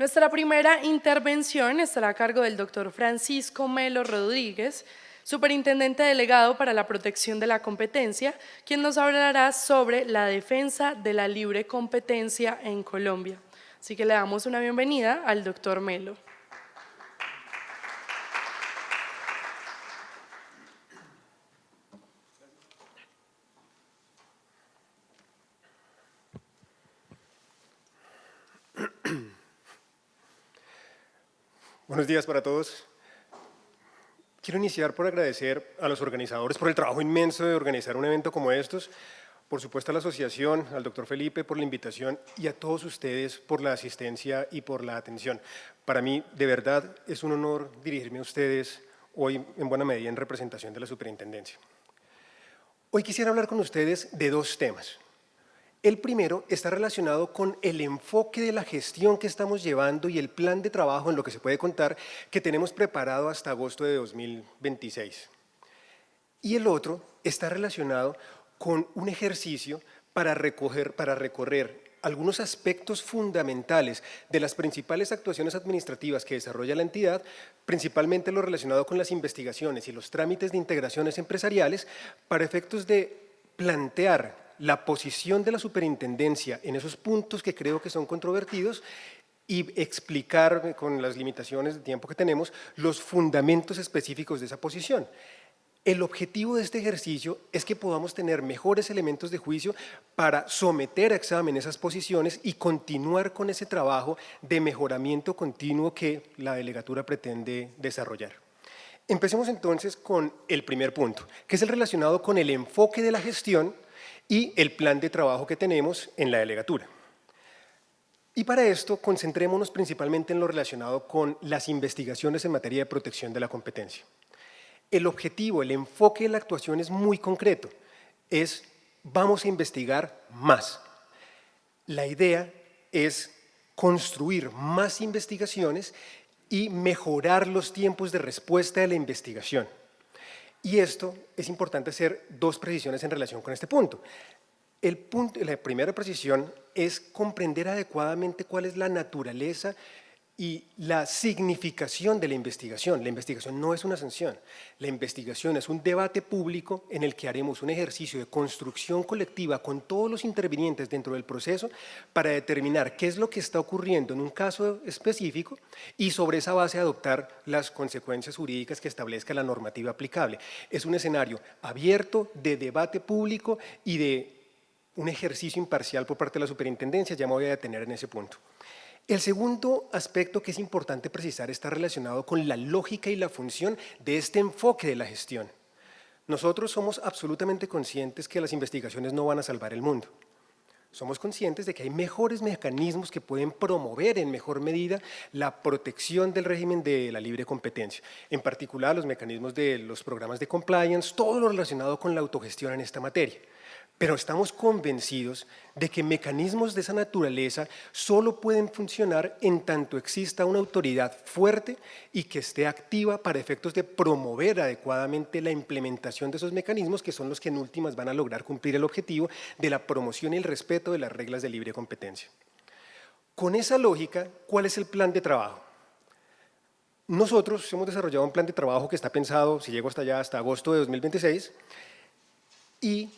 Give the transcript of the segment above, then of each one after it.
Nuestra primera intervención estará a cargo del doctor Francisco Melo Rodríguez, superintendente delegado para la protección de la competencia, quien nos hablará sobre la defensa de la libre competencia en Colombia. Así que le damos una bienvenida al doctor Melo. Buenos días para todos. Quiero iniciar por agradecer a los organizadores por el trabajo inmenso de organizar un evento como estos, por supuesto a la asociación, al doctor Felipe por la invitación y a todos ustedes por la asistencia y por la atención. Para mí, de verdad, es un honor dirigirme a ustedes hoy en buena medida en representación de la superintendencia. Hoy quisiera hablar con ustedes de dos temas. El primero está relacionado con el enfoque de la gestión que estamos llevando y el plan de trabajo en lo que se puede contar que tenemos preparado hasta agosto de 2026. Y el otro está relacionado con un ejercicio para recorrer algunos aspectos fundamentales de las principales actuaciones administrativas que desarrolla la entidad, principalmente lo relacionado con las investigaciones y los trámites de integraciones empresariales, para efectos de plantear la posición de la superintendencia en esos puntos que creo que son controvertidos y explicar, con las limitaciones de tiempo que tenemos, los fundamentos específicos de esa posición. El objetivo de este ejercicio es que podamos tener mejores elementos de juicio para someter a examen esas posiciones y continuar con ese trabajo de mejoramiento continuo que la delegatura pretende desarrollar. Empecemos entonces con el primer punto, que es el relacionado con el enfoque de la gestión y el plan de trabajo que tenemos en la delegatura. Y para esto, concentrémonos principalmente en lo relacionado con las investigaciones en materia de protección de la competencia. El objetivo, el enfoque de la actuación es muy concreto, vamos a investigar más. La idea es construir más investigaciones y mejorar los tiempos de respuesta de la investigación. Y esto es importante hacer dos precisiones en relación con este punto. La primera precisión es comprender adecuadamente cuál es la naturaleza y la significación de la investigación. La investigación no es una sanción, la investigación es un debate público en el que haremos un ejercicio de construcción colectiva con todos los intervinientes dentro del proceso para determinar qué es lo que está ocurriendo en un caso específico y sobre esa base adoptar las consecuencias jurídicas que establezca la normativa aplicable. Es un escenario abierto de debate público y de un ejercicio imparcial por parte de la superintendencia. Ya me voy a detener en ese punto. El segundo aspecto que es importante precisar está relacionado con la lógica y la función de este enfoque de la gestión. Nosotros somos absolutamente conscientes que las investigaciones no van a salvar el mundo. Somos conscientes de que hay mejores mecanismos que pueden promover en mejor medida la protección del régimen de la libre competencia. En particular, los mecanismos de los programas de compliance, todo lo relacionado con la autogestión en esta materia. Pero estamos convencidos de que mecanismos de esa naturaleza solo pueden funcionar en tanto exista una autoridad fuerte y que esté activa para efectos de promover adecuadamente la implementación de esos mecanismos, que son los que en últimas van a lograr cumplir el objetivo de la promoción y el respeto de las reglas de libre competencia. Con esa lógica, ¿cuál es el plan de trabajo? Nosotros hemos desarrollado un plan de trabajo que está pensado, si llego hasta allá, hasta agosto de 2026, y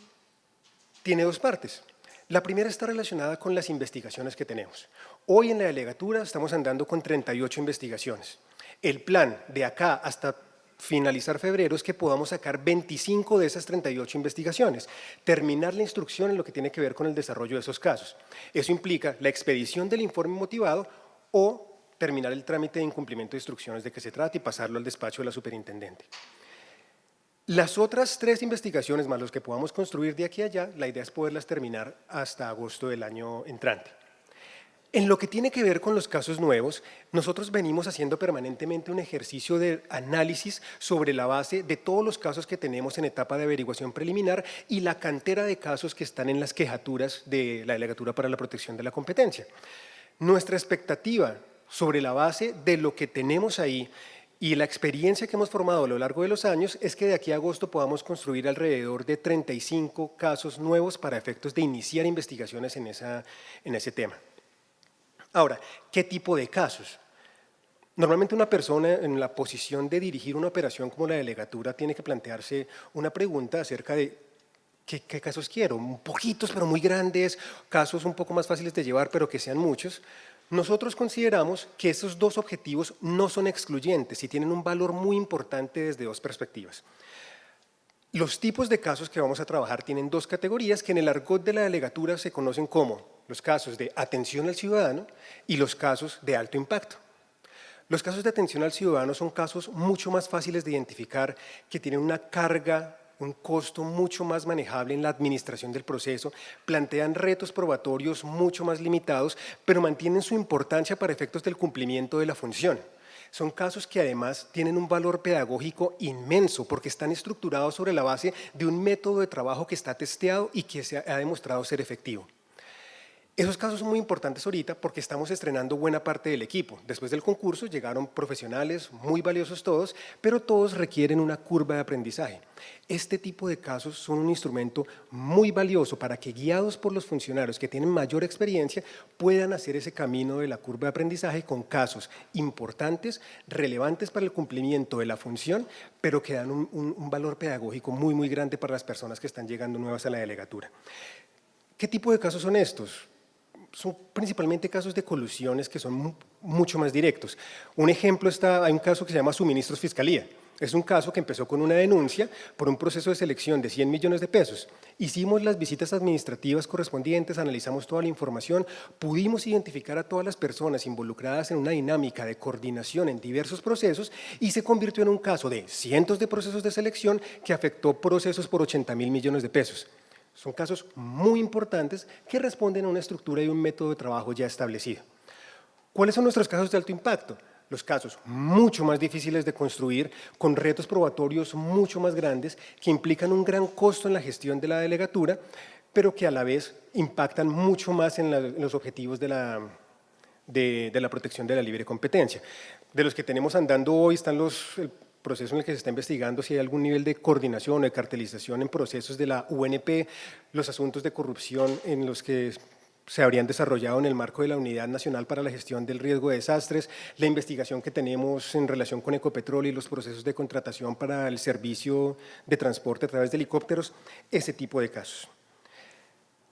tiene dos partes. La primera está relacionada con las investigaciones que tenemos. Hoy en la delegatura estamos andando con 38 investigaciones. El plan de acá hasta finalizar febrero es que podamos sacar 25 de esas 38 investigaciones, terminar la instrucción en lo que tiene que ver con el desarrollo de esos casos. Eso implica la expedición del informe motivado o terminar el trámite de incumplimiento de instrucciones de que se trata y pasarlo al despacho de la superintendente. Las otras 3 investigaciones más los que podamos construir de aquí a allá, la idea es poderlas terminar hasta agosto del año entrante. En lo que tiene que ver con los casos nuevos, nosotros venimos haciendo permanentemente un ejercicio de análisis sobre la base de todos los casos que tenemos en etapa de averiguación preliminar y la cantera de casos que están en las quejaturas de la Delegatura para la Protección de la Competencia. Nuestra expectativa sobre la base de lo que tenemos ahí y la experiencia que hemos formado a lo largo de los años es que de aquí a agosto podamos construir alrededor de 35 casos nuevos para efectos de iniciar investigaciones en ese tema. Ahora, ¿qué tipo de casos? Normalmente una persona en la posición de dirigir una operación como la delegatura tiene que plantearse una pregunta acerca de ¿qué casos quiero? Poquitos pero muy grandes, casos un poco más fáciles de llevar pero que sean muchos. Nosotros consideramos que esos dos objetivos no son excluyentes y tienen un valor muy importante desde dos perspectivas. Los tipos de casos que vamos a trabajar tienen dos categorías que en el argot de la delegatura se conocen como los casos de atención al ciudadano y los casos de alto impacto. Los casos de atención al ciudadano son casos mucho más fáciles de identificar, que tienen una carga, un costo mucho más manejable en la administración del proceso, plantean retos probatorios mucho más limitados, pero mantienen su importancia para efectos del cumplimiento de la función. Son casos que además tienen un valor pedagógico inmenso porque están estructurados sobre la base de un método de trabajo que está testeado y que se ha demostrado ser efectivo. Esos casos son muy importantes ahorita porque estamos estrenando buena parte del equipo. Después del concurso llegaron profesionales, muy valiosos todos, pero todos requieren una curva de aprendizaje. Este tipo de casos son un instrumento muy valioso para que, guiados por los funcionarios que tienen mayor experiencia, puedan hacer ese camino de la curva de aprendizaje con casos importantes, relevantes para el cumplimiento de la función, pero que dan un valor pedagógico muy, muy grande para las personas que están llegando nuevas a la delegatura. ¿Qué tipo de casos son estos? Son principalmente casos de colusiones que son mucho más directos. Un ejemplo hay un caso que se llama Suministros Fiscalía. Es un caso que empezó con una denuncia por un proceso de selección de 100 millones de pesos. Hicimos las visitas administrativas correspondientes, analizamos toda la información, pudimos identificar a todas las personas involucradas en una dinámica de coordinación en diversos procesos y se convirtió en un caso de cientos de procesos de selección que afectó procesos por 80.000 millones de pesos. Son casos muy importantes que responden a una estructura y un método de trabajo ya establecido. ¿Cuáles son nuestros casos de alto impacto? Los casos mucho más difíciles de construir, con retos probatorios mucho más grandes, que implican un gran costo en la gestión de la delegatura, pero que a la vez impactan mucho más en los objetivos de la protección de la libre competencia. De los que tenemos andando hoy están el proceso en el que se está investigando si hay algún nivel de coordinación o de cartelización en procesos de la UNP, los asuntos de corrupción en los que se habrían desarrollado en el marco de la Unidad Nacional para la Gestión del Riesgo de Desastres, la investigación que tenemos en relación con Ecopetrol y los procesos de contratación para el servicio de transporte a través de helicópteros, ese tipo de casos.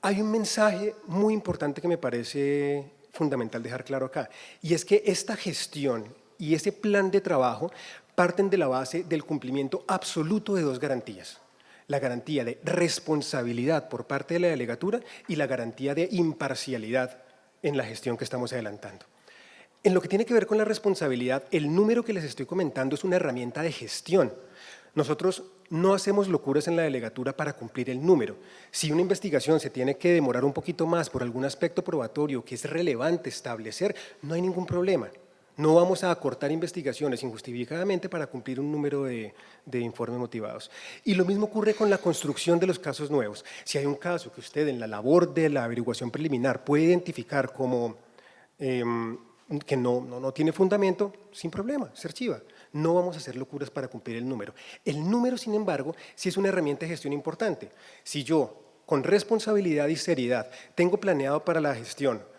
Hay un mensaje muy importante que me parece fundamental dejar claro acá, y es que esta gestión y ese plan de trabajo parten de la base del cumplimiento absoluto de dos garantías. La garantía de responsabilidad por parte de la delegatura y la garantía de imparcialidad en la gestión que estamos adelantando. En lo que tiene que ver con la responsabilidad, el número que les estoy comentando es una herramienta de gestión. Nosotros no hacemos locuras en la delegatura para cumplir el número. Si una investigación se tiene que demorar un poquito más por algún aspecto probatorio que es relevante establecer, no hay ningún problema. No vamos a acortar investigaciones injustificadamente para cumplir un número de informes motivados. Y lo mismo ocurre con la construcción de los casos nuevos. Si hay un caso que usted en la labor de la averiguación preliminar puede identificar como que no tiene fundamento, sin problema, se archiva. No vamos a hacer locuras para cumplir el número. El número, sin embargo, sí es una herramienta de gestión importante. Si yo, con responsabilidad y seriedad, tengo planeado para la gestión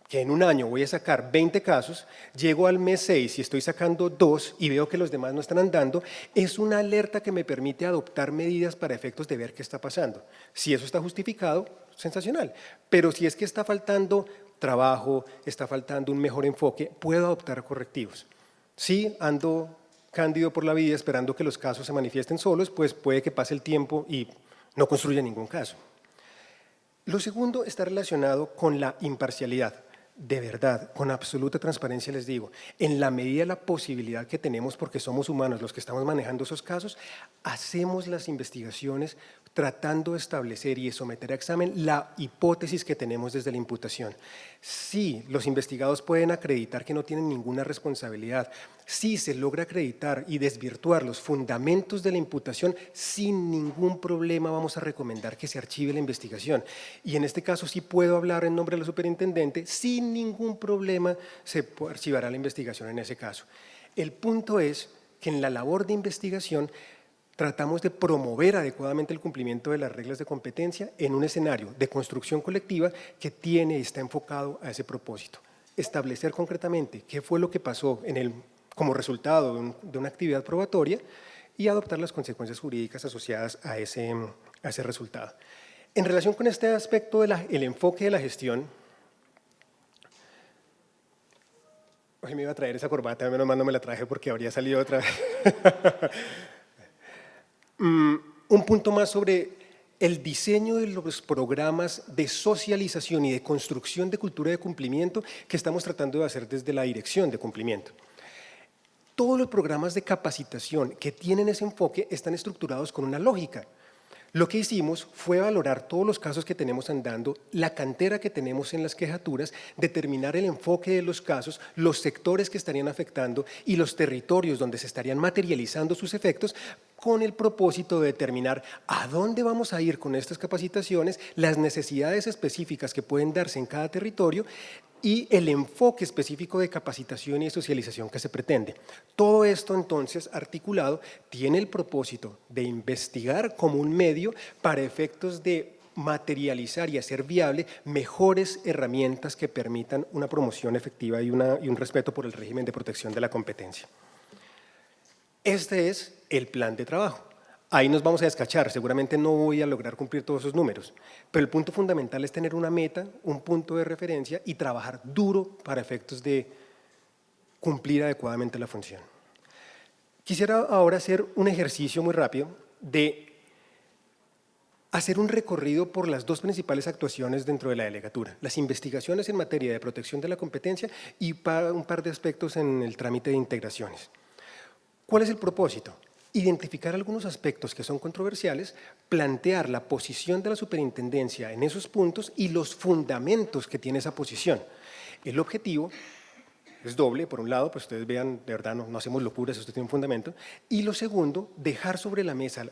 que en un año voy a sacar 20 casos, llego al mes 6 y estoy sacando 2 y veo que los demás no están andando, es una alerta que me permite adoptar medidas para efectos de ver qué está pasando. Si eso está justificado, sensacional. Pero si es que está faltando trabajo, está faltando un mejor enfoque, puedo adoptar correctivos. Si ando cándido por la vida esperando que los casos se manifiesten solos, pues puede que pase el tiempo y no construya ningún caso. Lo segundo está relacionado con la imparcialidad. De verdad, con absoluta transparencia les digo, en la medida de la posibilidad que tenemos, porque somos humanos los que estamos manejando esos casos, hacemos las investigaciones tratando de establecer y de someter a examen la hipótesis que tenemos desde la imputación. Sí, los investigados pueden acreditar que no tienen ninguna responsabilidad. Sí, se logra acreditar y desvirtuar los fundamentos de la imputación, sin ningún problema vamos a recomendar que se archive la investigación. Y en este caso sí puedo hablar en nombre de la superintendente, sin ningún problema se archivará la investigación en ese caso. El punto es que en la labor de investigación tratamos de promover adecuadamente el cumplimiento de las reglas de competencia en un escenario de construcción colectiva que tiene y está enfocado a ese propósito. establecer concretamente qué fue lo que pasó como resultado de una actividad probatoria y adoptar las consecuencias jurídicas asociadas a ese resultado. En relación con este aspecto del enfoque de la gestión, hoy me iba a traer esa corbata, menos mal no me la traje porque habría salido otra vez. Un punto más sobre el diseño de los programas de socialización y de construcción de cultura de cumplimiento que estamos tratando de hacer desde la dirección de cumplimiento. Todos los programas de capacitación que tienen ese enfoque están estructurados con una lógica. Lo que hicimos fue valorar todos los casos que tenemos andando, la cantera que tenemos en las quejaturas, determinar el enfoque de los casos, los sectores que estarían afectando y los territorios donde se estarían materializando sus efectos, con el propósito de determinar a dónde vamos a ir con estas capacitaciones, las necesidades específicas que pueden darse en cada territorio y el enfoque específico de capacitación y socialización que se pretende. Todo esto entonces articulado tiene el propósito de investigar como un medio para efectos de materializar y hacer viable mejores herramientas que permitan una promoción efectiva y un respeto por el régimen de protección de la competencia. Este es el plan de trabajo. Ahí nos vamos a descachar, seguramente no voy a lograr cumplir todos esos números, pero el punto fundamental es tener una meta, un punto de referencia y trabajar duro para efectos de cumplir adecuadamente la función. Quisiera ahora hacer un ejercicio muy rápido de hacer un recorrido por las dos principales actuaciones dentro de la delegatura, las investigaciones en materia de protección de la competencia y un par de aspectos en el trámite de integraciones. ¿Cuál es el propósito? Identificar algunos aspectos que son controversiales, plantear la posición de la superintendencia en esos puntos y los fundamentos que tiene esa posición. El objetivo es doble, por un lado, pues ustedes vean, de verdad no hacemos locuras, esto tiene un fundamento, y lo segundo, dejar sobre la mesa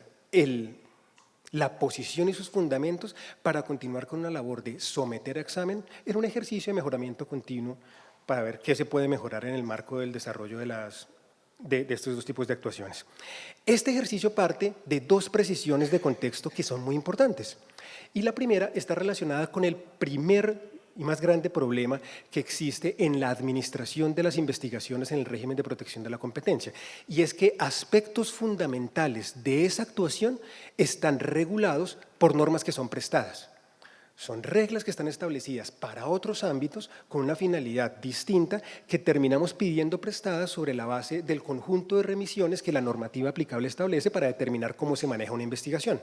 la posición y sus fundamentos para continuar con una labor de someter a examen en un ejercicio de mejoramiento continuo para ver qué se puede mejorar en el marco del desarrollo de estos dos tipos de actuaciones. Este ejercicio parte de dos precisiones de contexto que son muy importantes. Y la primera está relacionada con el primer y más grande problema que existe en la administración de las investigaciones en el régimen de protección de la competencia. Y es que aspectos fundamentales de esa actuación están regulados por normas que son prestadas. Son reglas que están establecidas para otros ámbitos con una finalidad distinta que terminamos pidiendo prestadas sobre la base del conjunto de remisiones que la normativa aplicable establece para determinar cómo se maneja una investigación.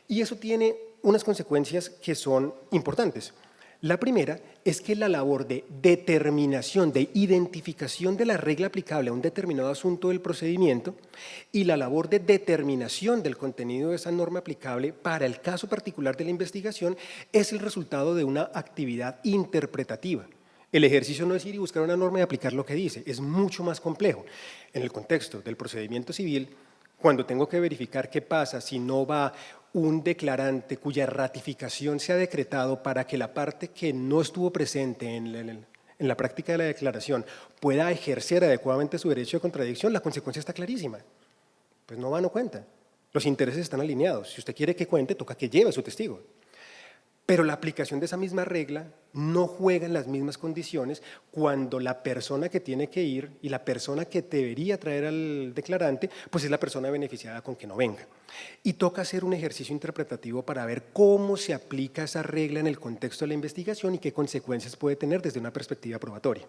Y eso tiene unas consecuencias que son importantes. La primera es que la labor de determinación, de identificación de la regla aplicable a un determinado asunto del procedimiento y la labor de determinación del contenido de esa norma aplicable para el caso particular de la investigación es el resultado de una actividad interpretativa. El ejercicio no es ir y buscar una norma y aplicar lo que dice, es mucho más complejo. En el contexto del procedimiento civil, cuando tengo que verificar qué pasa si no va un declarante cuya ratificación se ha decretado para que la parte que no estuvo presente en la práctica de la declaración pueda ejercer adecuadamente su derecho de contradicción, la consecuencia está clarísima. Pues no va, no cuenta. Los intereses están alineados. Si usted quiere que cuente, toca que lleve a su testigo. Pero la aplicación de esa misma regla no juega en las mismas condiciones cuando la persona que tiene que ir y la persona que debería traer al declarante, pues es la persona beneficiada con que no venga. Y toca hacer un ejercicio interpretativo para ver cómo se aplica esa regla en el contexto de la investigación y qué consecuencias puede tener desde una perspectiva probatoria.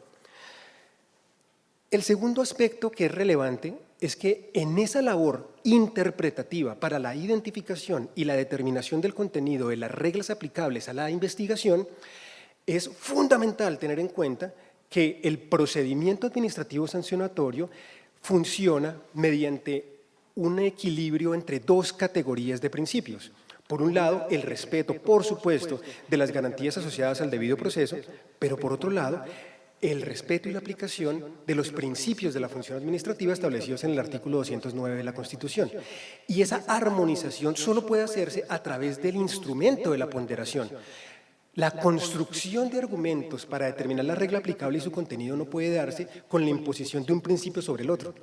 El segundo aspecto que es relevante es que en esa labor interpretativa para la identificación y la determinación del contenido de las reglas aplicables a la investigación, es fundamental tener en cuenta que el procedimiento administrativo sancionatorio funciona mediante un equilibrio entre dos categorías de principios. Por un lado, el respeto, por supuesto, de las garantías asociadas al debido proceso, pero por otro lado, el respeto y la aplicación de los principios de la función administrativa establecidos en el artículo 209 de la Constitución. Y esa armonización solo puede hacerse a través del instrumento de la ponderación. La construcción de argumentos para determinar la regla aplicable y su contenido no puede darse con la imposición de un principio sobre el otro.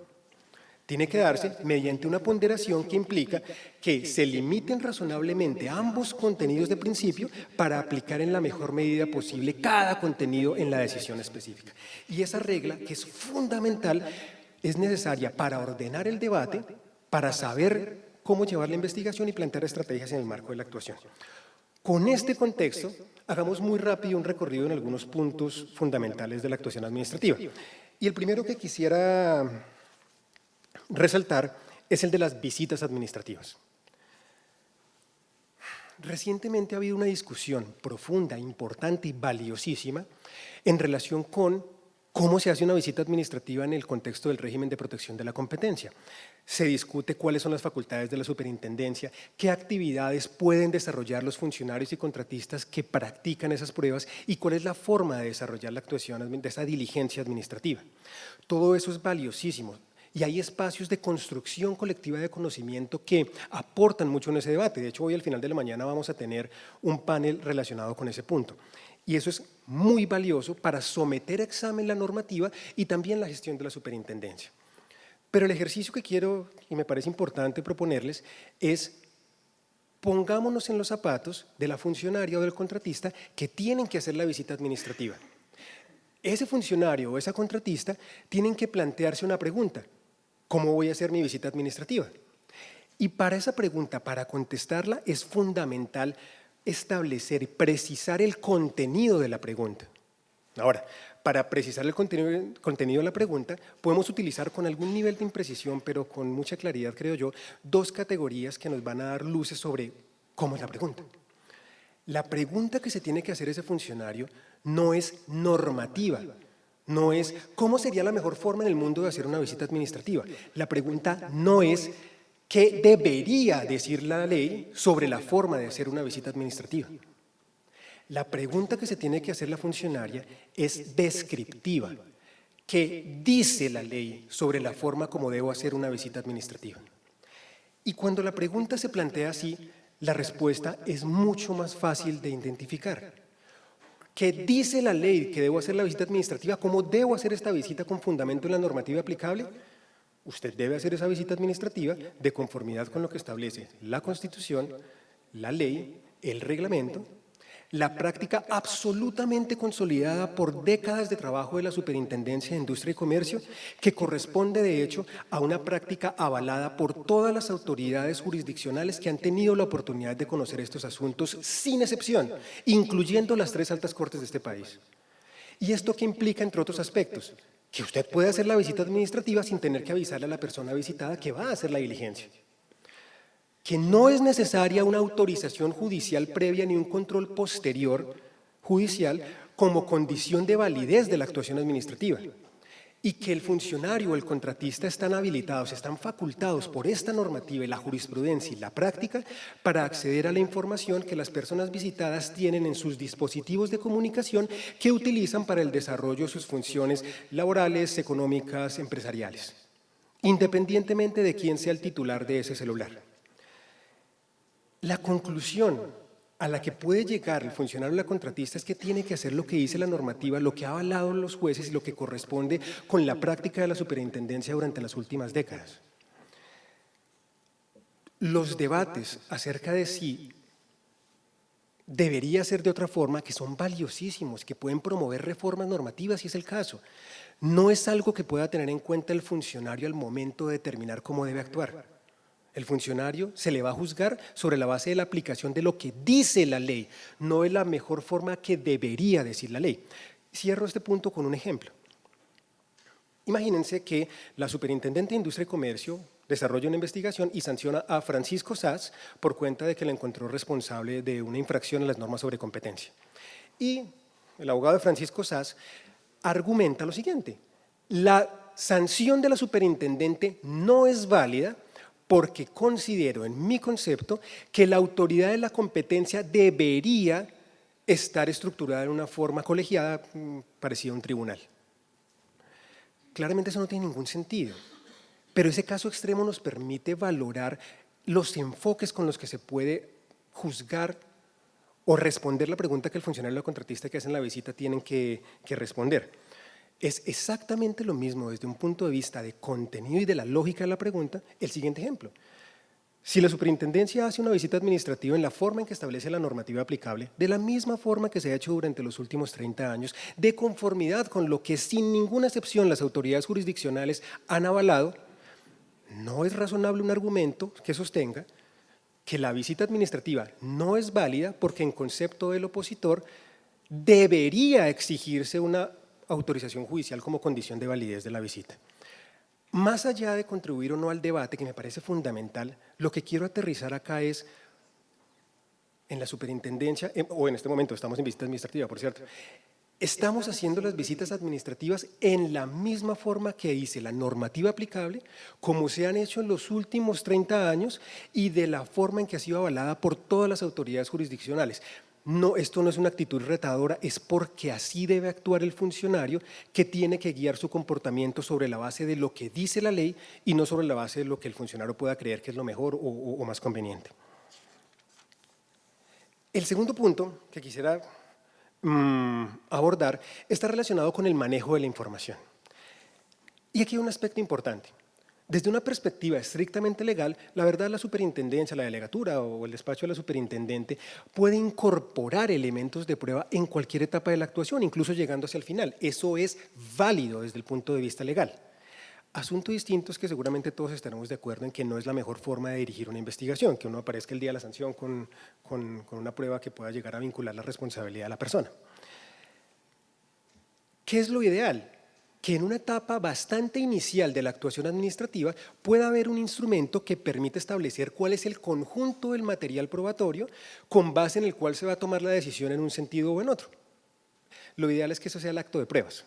Tiene que darse mediante una ponderación que implica que se limiten razonablemente ambos contenidos de principio para aplicar en la mejor medida posible cada contenido en la decisión específica. Y esa regla, que es fundamental, es necesaria para ordenar el debate, para saber cómo llevar la investigación y plantear estrategias en el marco de la actuación. Con este contexto, hagamos muy rápido un recorrido en algunos puntos fundamentales de la actuación administrativa. Y el primero que quisiera resaltar es el de las visitas administrativas. Recientemente ha habido una discusión profunda, importante y valiosísima en relación con cómo se hace una visita administrativa en el contexto del régimen de protección de la competencia. Se discute cuáles son las facultades de la superintendencia, qué actividades pueden desarrollar los funcionarios y contratistas que practican esas pruebas y cuál es la forma de desarrollar la actuación de esa diligencia administrativa. Todo eso es valiosísimo. Y hay espacios de construcción colectiva de conocimiento que aportan mucho en ese debate. De hecho, hoy al final de la mañana vamos a tener un panel relacionado con ese punto. Y eso es muy valioso para someter a examen la normativa y también la gestión de la superintendencia. Pero el ejercicio que quiero y me parece importante proponerles es pongámonos en los zapatos de la funcionaria o del contratista que tienen que hacer la visita administrativa. Ese funcionario o esa contratista tienen que plantearse una pregunta. ¿Cómo voy a hacer mi visita administrativa? Y para esa pregunta, para contestarla, es fundamental establecer y precisar el contenido de la pregunta. Ahora, para precisar el contenido de la pregunta, podemos utilizar con algún nivel de imprecisión, pero con mucha claridad, creo yo, dos categorías que nos van a dar luces sobre cómo es la pregunta. La pregunta que se tiene que hacer ese funcionario no es normativa, no es cómo sería la mejor forma en el mundo de hacer una visita administrativa. La pregunta no es qué debería decir la ley sobre la forma de hacer una visita administrativa. La pregunta que se tiene que hacer la funcionaria es descriptiva. ¿Qué dice la ley sobre la forma como debo hacer una visita administrativa? Y cuando la pregunta se plantea así, la respuesta es mucho más fácil de identificar. ¿Qué dice la ley que debo hacer la visita administrativa? ¿Cómo debo hacer esta visita con fundamento en la normativa aplicable? Usted debe hacer esa visita administrativa de conformidad con lo que establece la Constitución, la ley, el reglamento, la práctica absolutamente consolidada por décadas de trabajo de la Superintendencia de Industria y Comercio, que corresponde de hecho a una práctica avalada por todas las autoridades jurisdiccionales que han tenido la oportunidad de conocer estos asuntos sin excepción, incluyendo las 3 altas cortes de este país. ¿Y esto qué implica, entre otros aspectos? Que usted puede hacer la visita administrativa sin tener que avisarle a la persona visitada que va a hacer la diligencia. Que no es necesaria una autorización judicial previa ni un control posterior judicial como condición de validez de la actuación administrativa. Y que el funcionario o el contratista están habilitados, están facultados por esta normativa y la jurisprudencia y la práctica para acceder a la información que las personas visitadas tienen en sus dispositivos de comunicación que utilizan para el desarrollo de sus funciones laborales, económicas, empresariales, independientemente de quién sea el titular de ese celular. La conclusión a la que puede llegar el funcionario o la contratista es que tiene que hacer lo que dice la normativa, lo que ha avalado los jueces y lo que corresponde con la práctica de la superintendencia durante las últimas décadas. Los debates acerca de si debería ser de otra forma, que son valiosísimos, que pueden promover reformas normativas si es el caso, no es algo que pueda tener en cuenta el funcionario al momento de determinar cómo debe actuar. El funcionario se le va a juzgar sobre la base de la aplicación de lo que dice la ley, no de la mejor forma que debería decir la ley. Cierro este punto con un ejemplo. Imagínense que la Superintendente de Industria y Comercio desarrolla una investigación y sanciona a Francisco Saz por cuenta de que le encontró responsable de una infracción a las normas sobre competencia. Y el abogado de Francisco Saz argumenta lo siguiente: la sanción de la superintendente no es válida porque considero, en mi concepto, que la autoridad de la competencia debería estar estructurada en una forma colegiada parecida a un tribunal. Claramente eso no tiene ningún sentido, pero ese caso extremo nos permite valorar los enfoques con los que se puede juzgar o responder la pregunta que el funcionario o la contratista que hacen la visita tienen que responder. Es exactamente lo mismo desde un punto de vista de contenido y de la lógica de la pregunta el siguiente ejemplo. Si la superintendencia hace una visita administrativa en la forma en que establece la normativa aplicable, de la misma forma que se ha hecho durante los últimos 30 años, de conformidad con lo que sin ninguna excepción las autoridades jurisdiccionales han avalado, no es razonable un argumento que sostenga que la visita administrativa no es válida porque en concepto del opositor debería exigirse una autorización judicial como condición de validez de la visita. Más allá de contribuir o no al debate, que me parece fundamental, lo que quiero aterrizar acá es, en la superintendencia, o en este momento estamos en visita administrativa, por cierto, estamos haciendo las visitas administrativas en la misma forma que dice la normativa aplicable, como se han hecho en los últimos 30 años y de la forma en que ha sido avalada por todas las autoridades jurisdiccionales. No, esto no es una actitud retadora, es porque así debe actuar el funcionario que tiene que guiar su comportamiento sobre la base de lo que dice la ley y no sobre la base de lo que el funcionario pueda creer que es lo mejor o más conveniente. El segundo punto que quisiera abordar está relacionado con el manejo de la información. Y aquí hay un aspecto importante. Desde una perspectiva estrictamente legal, la verdad la superintendencia, la delegatura o el despacho de la superintendente puede incorporar elementos de prueba en cualquier etapa de la actuación, incluso llegando hacia el final. Eso es válido desde el punto de vista legal. Asunto distinto es que seguramente todos estaremos de acuerdo en que no es la mejor forma de dirigir una investigación, que uno aparezca el día de la sanción con una prueba que pueda llegar a vincular la responsabilidad de la persona. ¿Qué es lo ideal? Que en una etapa bastante inicial de la actuación administrativa pueda haber un instrumento que permite establecer cuál es el conjunto del material probatorio con base en el cual se va a tomar la decisión en un sentido o en otro. Lo ideal es que eso sea el acto de pruebas.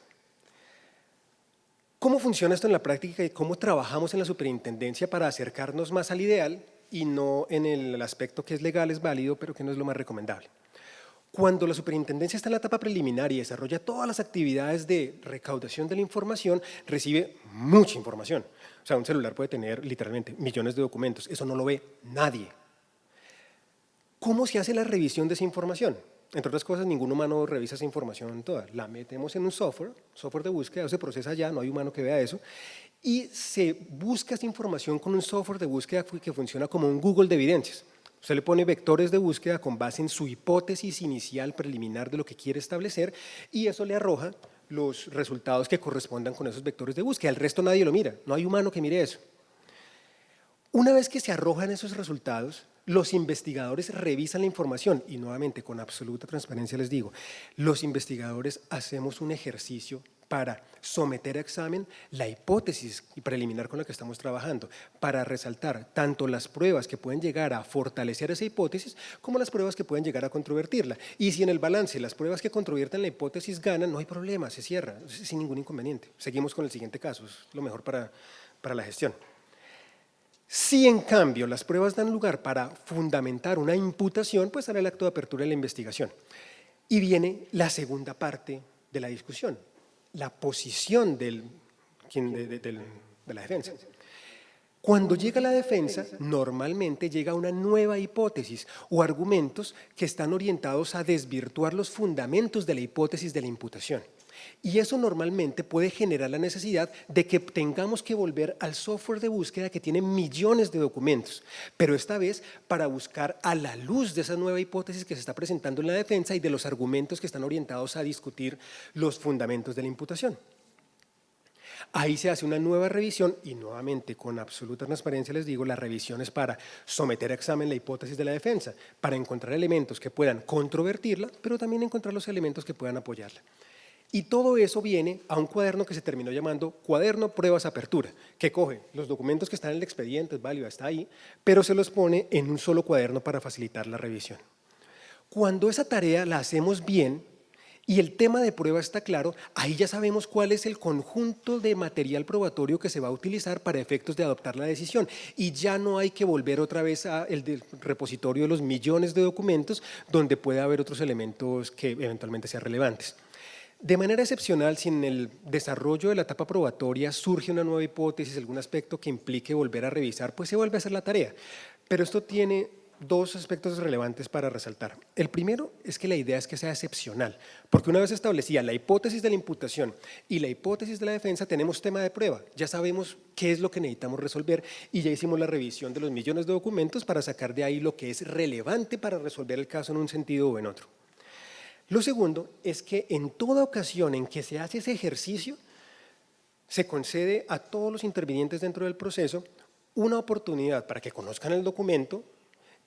¿Cómo funciona esto en la práctica y cómo trabajamos en la superintendencia para acercarnos más al ideal y no en el aspecto que es legal, es válido, pero que no es lo más recomendable? Cuando la superintendencia está en la etapa preliminar y desarrolla todas las actividades de recaudación de la información, recibe mucha información. O sea, un celular puede tener literalmente millones de documentos, eso no lo ve nadie. ¿Cómo se hace la revisión de esa información? Entre otras cosas, ningún humano revisa esa información toda. La metemos en un software de búsqueda, se procesa ya, no hay humano que vea eso, y se busca esa información con un software de búsqueda que funciona como un Google de evidencias. Usted le pone vectores de búsqueda con base en su hipótesis inicial preliminar de lo que quiere establecer y eso le arroja los resultados que correspondan con esos vectores de búsqueda. El resto nadie lo mira, no hay humano que mire eso. Una vez que se arrojan esos resultados, los investigadores revisan la información y nuevamente con absoluta transparencia les digo, los investigadores hacemos un ejercicio para someter a examen la hipótesis preliminar con la que estamos trabajando, para resaltar tanto las pruebas que pueden llegar a fortalecer esa hipótesis como las pruebas que pueden llegar a controvertirla. Y si en el balance las pruebas que controvierten la hipótesis ganan, no hay problema, se cierra, sin ningún inconveniente. Seguimos con el siguiente caso, es lo mejor para la gestión. Si en cambio las pruebas dan lugar para fundamentar una imputación, pues sale el acto de apertura de la investigación. Y viene la segunda parte de la discusión, la posición de la defensa. Cuando llega la defensa, normalmente llega una nueva hipótesis o argumentos que están orientados a desvirtuar los fundamentos de la hipótesis de la imputación. Y eso normalmente puede generar la necesidad de que tengamos que volver al software de búsqueda que tiene millones de documentos, pero esta vez para buscar a la luz de esa nueva hipótesis que se está presentando en la defensa y de los argumentos que están orientados a discutir los fundamentos de la imputación. Ahí se hace una nueva revisión y nuevamente con absoluta transparencia les digo, la revisión es para someter a examen la hipótesis de la defensa, para encontrar elementos que puedan controvertirla, pero también encontrar los elementos que puedan apoyarla. Y todo eso viene a un cuaderno que se terminó llamando Cuaderno Pruebas Apertura, que coge los documentos que están en el expediente, es válido, está ahí, pero se los pone en un solo cuaderno para facilitar la revisión. Cuando esa tarea la hacemos bien y el tema de prueba está claro, ahí ya sabemos cuál es el conjunto de material probatorio que se va a utilizar para efectos de adoptar la decisión y ya no hay que volver otra vez al repositorio de los millones de documentos donde puede haber otros elementos que eventualmente sean relevantes. De manera excepcional, si en el desarrollo de la etapa probatoria surge una nueva hipótesis, algún aspecto que implique volver a revisar, pues se vuelve a hacer la tarea. Pero esto tiene dos aspectos relevantes para resaltar. El primero es que la idea es que sea excepcional, porque una vez establecida la hipótesis de la imputación y la hipótesis de la defensa, tenemos tema de prueba, ya sabemos qué es lo que necesitamos resolver y ya hicimos la revisión de los millones de documentos para sacar de ahí lo que es relevante para resolver el caso en un sentido o en otro. Lo segundo es que en toda ocasión en que se hace ese ejercicio, se concede a todos los intervinientes dentro del proceso una oportunidad para que conozcan el documento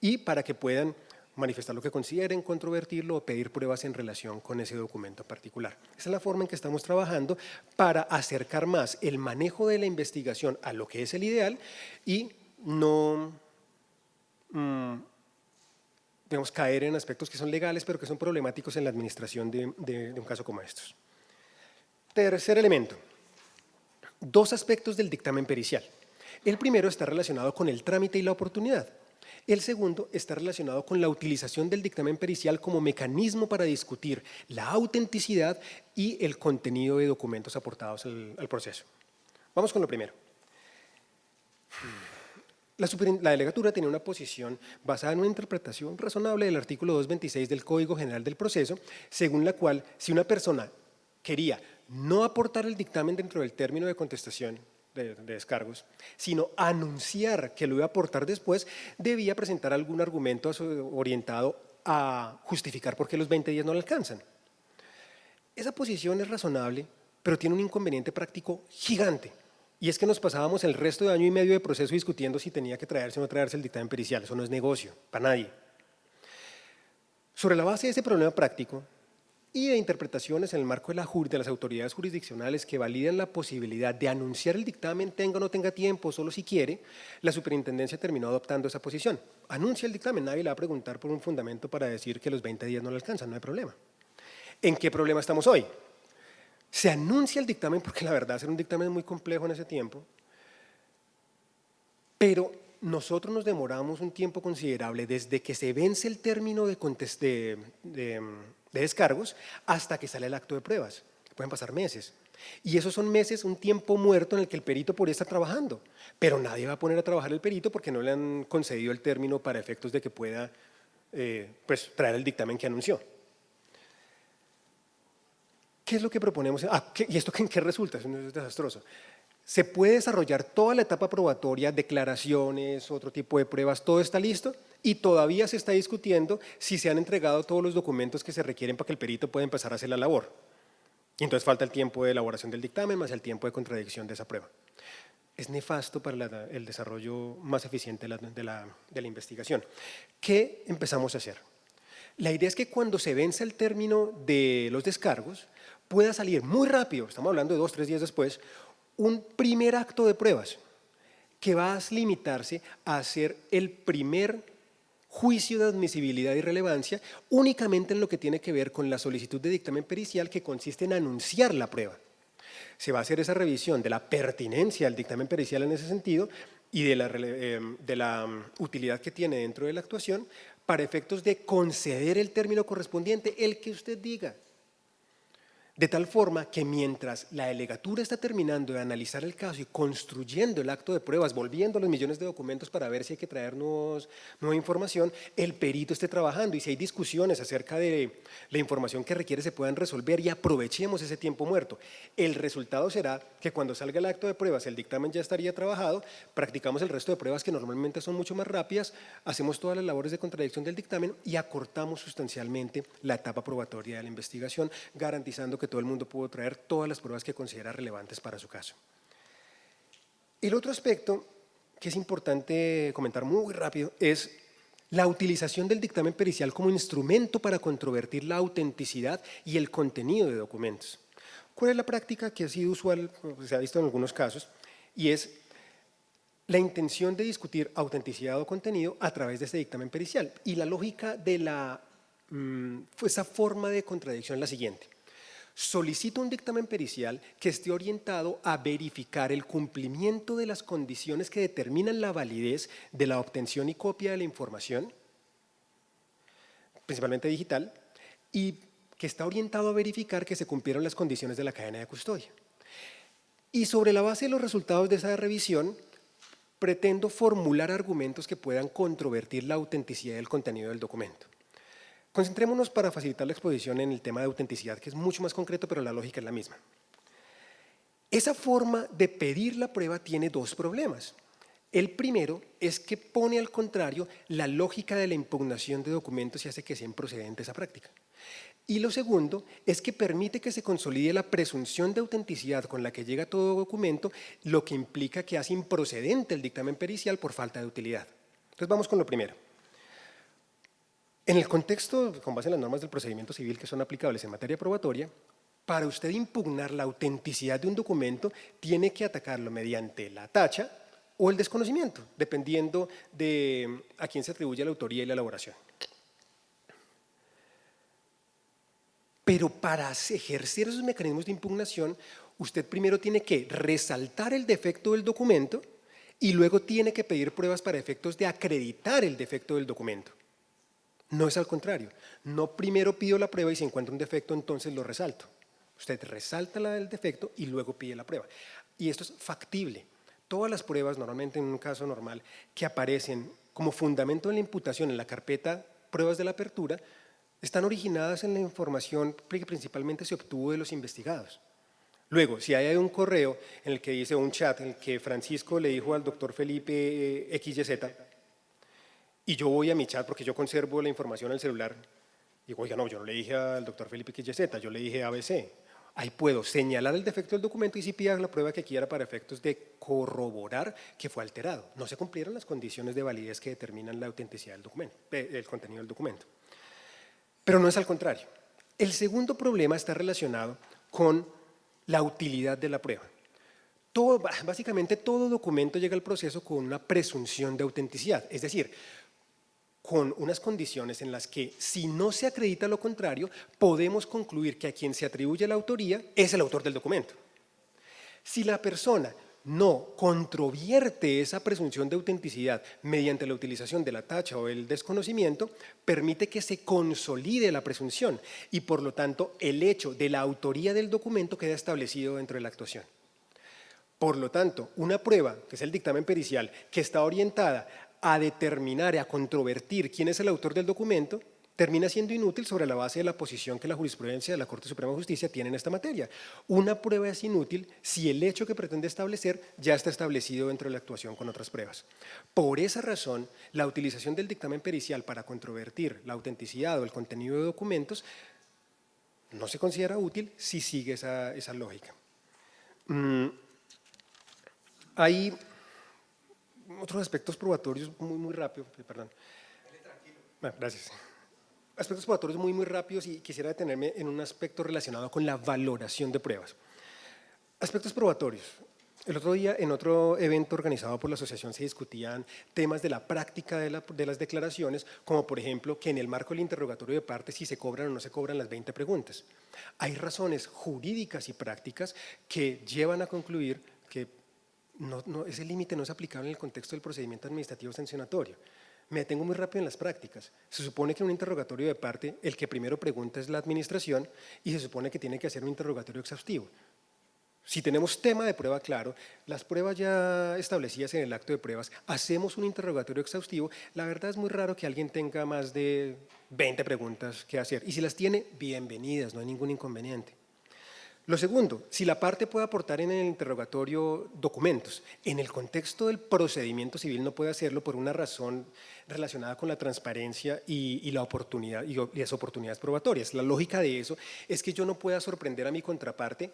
y para que puedan manifestar lo que consideren, controvertirlo o pedir pruebas en relación con ese documento particular. Esa es la forma en que estamos trabajando para acercar más el manejo de la investigación a lo que es el ideal y no digamos, caer en aspectos que son legales pero que son problemáticos en la administración de un caso como estos. Tercer elemento, dos aspectos del dictamen pericial. El primero está relacionado con el trámite y la oportunidad. El segundo está relacionado con la utilización del dictamen pericial como mecanismo para discutir la autenticidad y el contenido de documentos aportados al proceso. Vamos con lo primero. La delegatura tenía una posición basada en una interpretación razonable del artículo 226 del Código General del Proceso, según la cual si una persona quería no aportar el dictamen dentro del término de contestación de descargos, sino anunciar que lo iba a aportar después, debía presentar algún argumento orientado a justificar por qué los 20 días no le alcanzan. Esa posición es razonable, pero tiene un inconveniente práctico gigante, y es que nos pasábamos el resto de año y medio de proceso discutiendo si tenía que traerse o no traerse el dictamen pericial. Eso no es negocio, para nadie. Sobre la base de ese problema práctico, y de interpretaciones en el marco de las autoridades jurisdiccionales que validan la posibilidad de anunciar el dictamen, tenga o no tenga tiempo, solo si quiere, la superintendencia terminó adoptando esa posición. Anuncia el dictamen, nadie le va a preguntar por un fundamento para decir que los 20 días no le alcanzan, no hay problema. ¿En qué problema estamos hoy? Se anuncia el dictamen porque la verdad era un dictamen muy complejo en ese tiempo, pero nosotros nos demoramos un tiempo considerable desde que se vence el término de descargos hasta que sale el acto de pruebas. Pueden pasar meses. Y esos son meses, un tiempo muerto en el que el perito podría estar trabajando. Pero nadie va a poner a trabajar el perito porque no le han concedido el término para efectos de que pueda pues, traer el dictamen que anunció. ¿Qué es lo que proponemos? ¿Y esto en qué resulta? Eso es desastroso. Se puede desarrollar toda la etapa probatoria, declaraciones, otro tipo de pruebas, todo está listo y todavía se está discutiendo si se han entregado todos los documentos que se requieren para que el perito pueda empezar a hacer la labor. Y entonces falta el tiempo de elaboración del dictamen más el tiempo de contradicción de esa prueba. Es nefasto para el desarrollo más eficiente de la investigación. ¿Qué empezamos a hacer? La idea es que cuando se vence el término de los descargos, pueda salir muy rápido, estamos hablando de 2 o 3 días después, un primer acto de pruebas que va a limitarse a hacer el primer juicio de admisibilidad y relevancia únicamente en lo que tiene que ver con la solicitud de dictamen pericial que consiste en anunciar la prueba. Se va a hacer esa revisión de la pertinencia del dictamen pericial en ese sentido y de la utilidad que tiene dentro de la actuación para efectos de conceder el término correspondiente, el que usted diga. De tal forma que mientras la delegatura está terminando de analizar el caso y construyendo el acto de pruebas, volviendo los millones de documentos para ver si hay que traer nueva información, el perito esté trabajando y si hay discusiones acerca de la información que requiere se puedan resolver y aprovechemos ese tiempo muerto. El resultado será que cuando salga el acto de pruebas, el dictamen ya estaría trabajado, practicamos el resto de pruebas que normalmente son mucho más rápidas, hacemos todas las labores de contradicción del dictamen y acortamos sustancialmente la etapa probatoria de la investigación, garantizando que todo el mundo pudo traer todas las pruebas que considera relevantes para su caso. El otro aspecto que es importante comentar muy rápido es la utilización del dictamen pericial como instrumento para controvertir la autenticidad y el contenido de documentos. ¿Cuál es la práctica que ha sido usual, se ha visto en algunos casos? Y es la intención de discutir autenticidad o contenido a través de este dictamen pericial. Y la lógica de esa forma de contradicción es la siguiente. Solicito un dictamen pericial que esté orientado a verificar el cumplimiento de las condiciones que determinan la validez de la obtención y copia de la información, principalmente digital, y que está orientado a verificar que se cumplieron las condiciones de la cadena de custodia. Y sobre la base de los resultados de esa revisión, pretendo formular argumentos que puedan controvertir la autenticidad del contenido del documento. Concentrémonos para facilitar la exposición en el tema de autenticidad, que es mucho más concreto, pero la lógica es la misma. Esa forma de pedir la prueba tiene dos problemas. El primero es que pone al contrario la lógica de la impugnación de documentos y hace que sea improcedente esa práctica. Y lo segundo es que permite que se consolide la presunción de autenticidad con la que llega todo documento, lo que implica que hace improcedente el dictamen pericial por falta de utilidad. Entonces vamos con lo primero. En el contexto, con base en las normas del procedimiento civil que son aplicables en materia probatoria, para usted impugnar la autenticidad de un documento, tiene que atacarlo mediante la tacha o el desconocimiento, dependiendo de a quién se atribuye la autoría y la elaboración. Pero para ejercer esos mecanismos de impugnación, usted primero tiene que resaltar el defecto del documento y luego tiene que pedir pruebas para efectos de acreditar el defecto del documento. No es al contrario. No primero pido la prueba y si encuentro un defecto, entonces lo resalto. Usted resalta el defecto y luego pide la prueba. Y esto es factible. Todas las pruebas, normalmente en un caso normal, que aparecen como fundamento de la imputación en la carpeta pruebas de la apertura, están originadas en la información que principalmente se obtuvo de los investigados. Luego, si hay un correo en el que dice, un chat en el que Francisco le dijo al doctor Felipe XYZ, y yo voy a mi chat porque yo conservo la información en el celular, y digo, oiga, no, yo no le dije al doctor Felipe XYZ, yo le dije ABC. Ahí puedo señalar el defecto del documento y si pida la prueba que quiera para efectos de corroborar que fue alterado. No se cumplieron las condiciones de validez que determinan la autenticidad del documento, el contenido del documento. Pero no es al contrario. El segundo problema está relacionado con la utilidad de la prueba. Básicamente todo documento llega al proceso con una presunción de autenticidad, es decir, con unas condiciones en las que si no se acredita lo contrario, podemos concluir que a quien se atribuye la autoría es el autor del documento. Si la persona no controvierte esa presunción de autenticidad mediante la utilización de la tacha o el desconocimiento, permite que se consolide la presunción y por lo tanto el hecho de la autoría del documento queda establecido dentro de la actuación. Por lo tanto, una prueba, que es el dictamen pericial, que está orientada a determinar y a controvertir quién es el autor del documento, termina siendo inútil sobre la base de la posición que la jurisprudencia de la Corte Suprema de Justicia tiene en esta materia. Una prueba es inútil si el hecho que pretende establecer ya está establecido dentro de la actuación con otras pruebas. Por esa razón, la utilización del dictamen pericial para controvertir la autenticidad o el contenido de documentos no se considera útil si sigue esa lógica. Hay otros aspectos probatorios muy rápido, perdón. Bueno, gracias. Aspectos probatorios muy rápidos y quisiera detenerme en un aspecto relacionado con la valoración de pruebas. Aspectos probatorios. El otro día, en otro evento organizado por la asociación, se discutían temas de la práctica de las declaraciones, como por ejemplo que en el marco del interrogatorio de parte si se cobran o no se cobran las 20 preguntas. Hay razones jurídicas y prácticas que llevan a concluir que ese límite no es aplicable en el contexto del procedimiento administrativo sancionatorio. Me detengo muy rápido en las prácticas. Se supone que en un interrogatorio de parte, el que primero pregunta es la administración y se supone que tiene que hacer un interrogatorio exhaustivo. Si tenemos tema de prueba claro, las pruebas ya establecidas en el acto de pruebas, hacemos un interrogatorio exhaustivo, la verdad es muy raro que alguien tenga más de 20 preguntas que hacer. Y si las tiene, bienvenidas, no hay ningún inconveniente. Lo segundo, si la parte puede aportar en el interrogatorio documentos, en el contexto del procedimiento civil no puede hacerlo por una razón relacionada con la transparencia y la oportunidad y las oportunidades probatorias. La lógica de eso es que yo no pueda sorprender a mi contraparte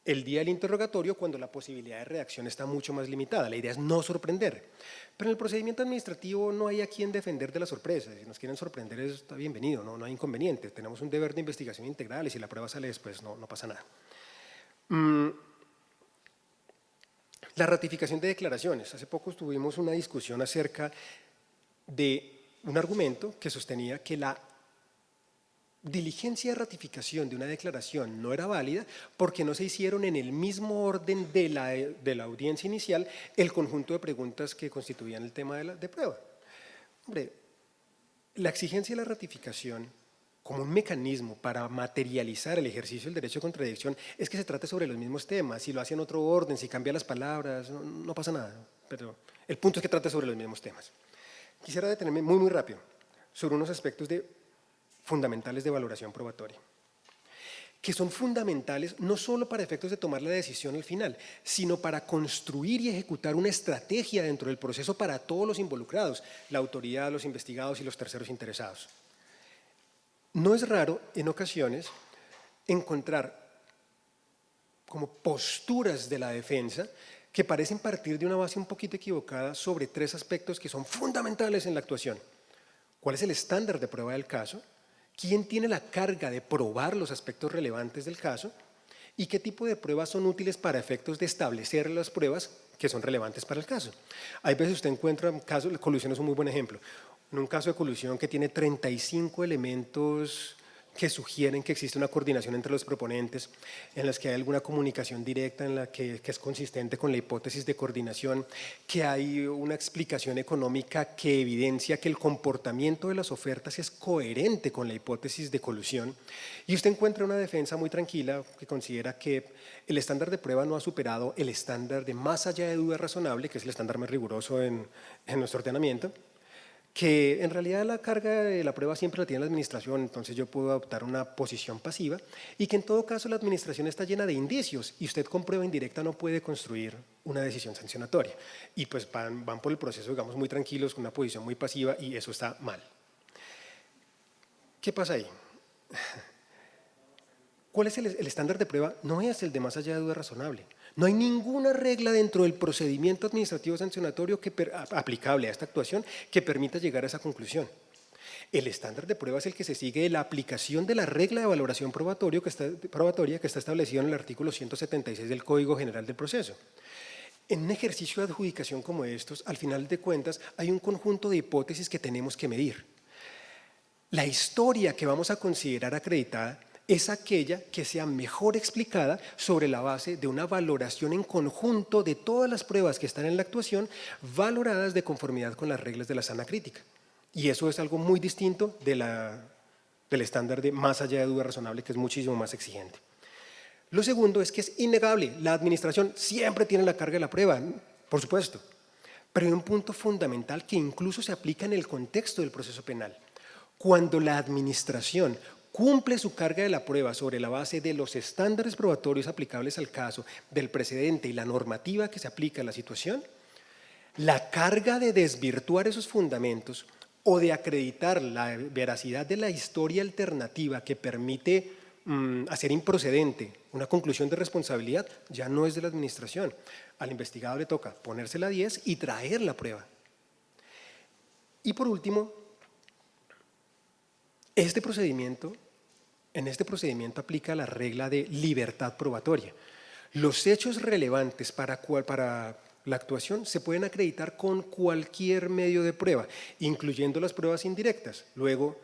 el día del interrogatorio cuando la posibilidad de reacción está mucho más limitada. La idea es no sorprender. Pero en el procedimiento administrativo no hay a quien defender de la sorpresa. Si nos quieren sorprender, está bienvenido, no hay inconveniente. Tenemos un deber de investigación integral y si la prueba sale después, no pasa nada. La ratificación de declaraciones. Hace poco tuvimos una discusión acerca de un argumento que sostenía que la diligencia de ratificación de una declaración no era válida porque no se hicieron en el mismo orden de la audiencia inicial el conjunto de preguntas que constituían el tema de prueba. Hombre, la exigencia de la ratificación como un mecanismo para materializar el ejercicio del derecho de contradicción es que se trate sobre los mismos temas, si lo hace en otro orden, si cambia las palabras, no pasa nada. pero el punto es que trata sobre los mismos temas. Quisiera detenerme muy rápido sobre unos aspectos fundamentales de valoración probatoria, que son fundamentales no solo para efectos de tomar la decisión al final, sino para construir y ejecutar una estrategia dentro del proceso para todos los involucrados, la autoridad, los investigados y los terceros interesados. No es raro, en ocasiones, encontrar como posturas de la defensa que parecen partir de una base un poquito equivocada sobre tres aspectos que son fundamentales en la actuación. ¿Cuál es el estándar de prueba del caso? ¿Quién tiene la carga de probar los aspectos relevantes del caso? ¿Y qué tipo de pruebas son útiles para efectos de establecer las pruebas que son relevantes para el caso? Hay veces usted encuentra casos, la colusión es un muy buen ejemplo, en un caso de colusión que tiene 35 elementos que sugieren que existe una coordinación entre los proponentes, en las que hay alguna comunicación directa en la que es consistente con la hipótesis de coordinación, que hay una explicación económica que evidencia que el comportamiento de las ofertas es coherente con la hipótesis de colusión, y usted encuentra una defensa muy tranquila que considera que el estándar de prueba no ha superado el estándar de más allá de duda razonable, que es el estándar más riguroso en nuestro ordenamiento, que en realidad la carga de la prueba siempre la tiene la administración, entonces yo puedo adoptar una posición pasiva, y que en todo caso la administración está llena de indicios y usted con prueba indirecta no puede construir una decisión sancionatoria. Y pues van por el proceso, digamos, muy tranquilos, con una posición muy pasiva, y eso está mal. ¿Qué pasa ahí? ¿Cuál es el estándar de prueba? No es el de más allá de duda razonable. No hay ninguna regla dentro del procedimiento administrativo sancionatorio aplicable a esta actuación que permita llegar a esa conclusión. El estándar de prueba es el que se sigue de la aplicación de la regla de valoración probatoria que está establecido en el artículo 176 del Código General del Proceso. En un ejercicio de adjudicación como estos, al final de cuentas, hay un conjunto de hipótesis que tenemos que medir. La historia que vamos a considerar acreditada es aquella que sea mejor explicada sobre la base de una valoración en conjunto de todas las pruebas que están en la actuación, valoradas de conformidad con las reglas de la sana crítica. Y eso es algo muy distinto del estándar de más allá de duda razonable, que es muchísimo más exigente. Lo segundo es que es innegable, la administración siempre tiene la carga de la prueba, por supuesto, pero hay un punto fundamental que incluso se aplica en el contexto del proceso penal. Cuando la administración cumple su carga de la prueba sobre la base de los estándares probatorios aplicables al caso, del precedente y la normativa que se aplica a la situación, la carga de desvirtuar esos fundamentos o de acreditar la veracidad de la historia alternativa que permite hacer improcedente una conclusión de responsabilidad ya no es de la administración. Al investigado le toca ponérsela a 10 y traer la prueba. Y por último, en este procedimiento aplica la regla de libertad probatoria. Los hechos relevantes para la actuación se pueden acreditar con cualquier medio de prueba, incluyendo las pruebas indirectas. Luego,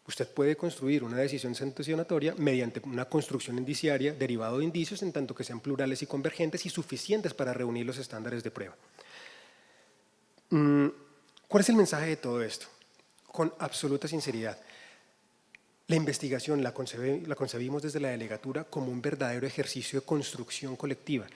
usted puede construir una decisión sancionatoria mediante una construcción indiciaria derivado de indicios, en tanto que sean plurales y convergentes y suficientes para reunir los estándares de prueba. ¿Cuál es el mensaje de todo esto? Con absoluta sinceridad, la investigación la concebimos desde la delegatura como un verdadero ejercicio de construcción colectiva,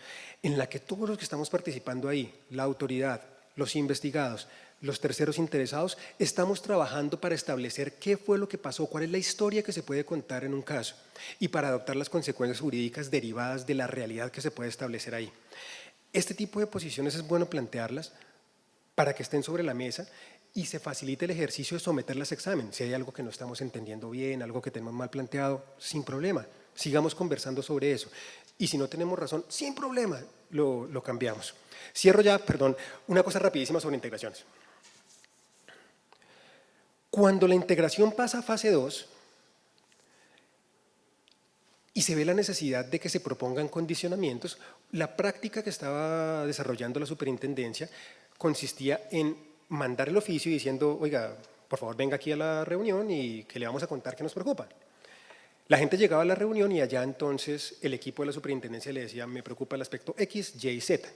en la que todos los que estamos participando ahí, la autoridad, los investigados, los terceros interesados, estamos trabajando para establecer qué fue lo que pasó, cuál es la historia que se puede contar en un caso y para adoptar las consecuencias jurídicas derivadas de la realidad que se puede establecer ahí. Este tipo de posiciones es bueno plantearlas para que estén sobre la mesa y se facilite el ejercicio de someterlas a examen. Si hay algo que no estamos entendiendo bien, algo que tenemos mal planteado, sin problema, sigamos conversando sobre eso. Y si no tenemos razón, sin problema, lo cambiamos. Cierro ya, perdón, una cosa rapidísima sobre integraciones. Cuando la integración pasa a fase 2 y se ve la necesidad de que se propongan condicionamientos, la práctica que estaba desarrollando la superintendencia consistía en mandar el oficio diciendo, oiga, por favor venga aquí a la reunión y que le vamos a contar qué nos preocupa. La gente llegaba a la reunión y allá entonces el equipo de la superintendencia le decía, me preocupa el aspecto X, Y y Z.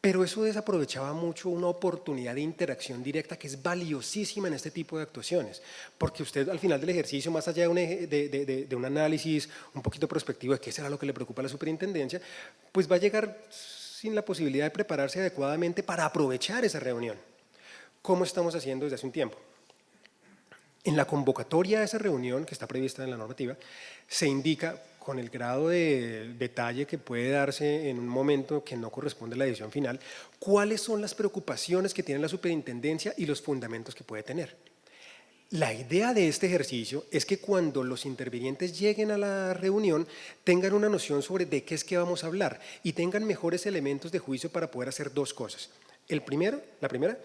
Pero eso desaprovechaba mucho una oportunidad de interacción directa que es valiosísima en este tipo de actuaciones, porque usted al final del ejercicio, más allá de un análisis un poquito prospectivo de qué será lo que le preocupa a la superintendencia, pues va a llegar sin la posibilidad de prepararse adecuadamente para aprovechar esa reunión, como estamos haciendo desde hace un tiempo. En la convocatoria a esa reunión, que está prevista en la normativa, se indica con el grado de detalle que puede darse en un momento que no corresponde a la decisión final, cuáles son las preocupaciones que tiene la superintendencia y los fundamentos que puede tener. La idea de este ejercicio es que cuando los intervinientes lleguen a la reunión tengan una noción sobre de qué es que vamos a hablar y tengan mejores elementos de juicio para poder hacer dos cosas. La primera,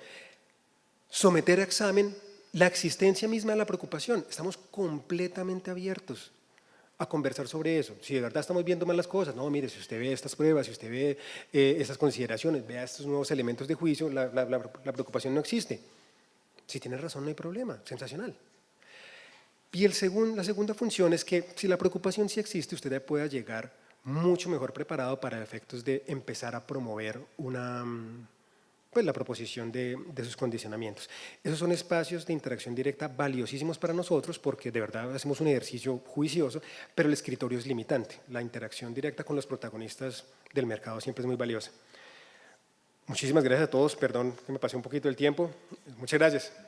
someter a examen la existencia misma de la preocupación. Estamos completamente abiertos a conversar sobre eso. Si de verdad estamos viendo mal las cosas, no, mire, si usted ve estas pruebas, si usted ve estas consideraciones, vea estos nuevos elementos de juicio, la preocupación no existe. Si tiene razón, no hay problema, sensacional. Y la segunda función es que si la preocupación sí existe, usted ya pueda llegar mucho mejor preparado para efectos de empezar a promover la proposición de sus condicionamientos. Esos son espacios de interacción directa valiosísimos para nosotros porque de verdad hacemos un ejercicio juicioso, pero el escritorio es limitante. La interacción directa con los protagonistas del mercado siempre es muy valiosa. Muchísimas gracias a todos, perdón que me pasé un poquito del tiempo. Muchas gracias.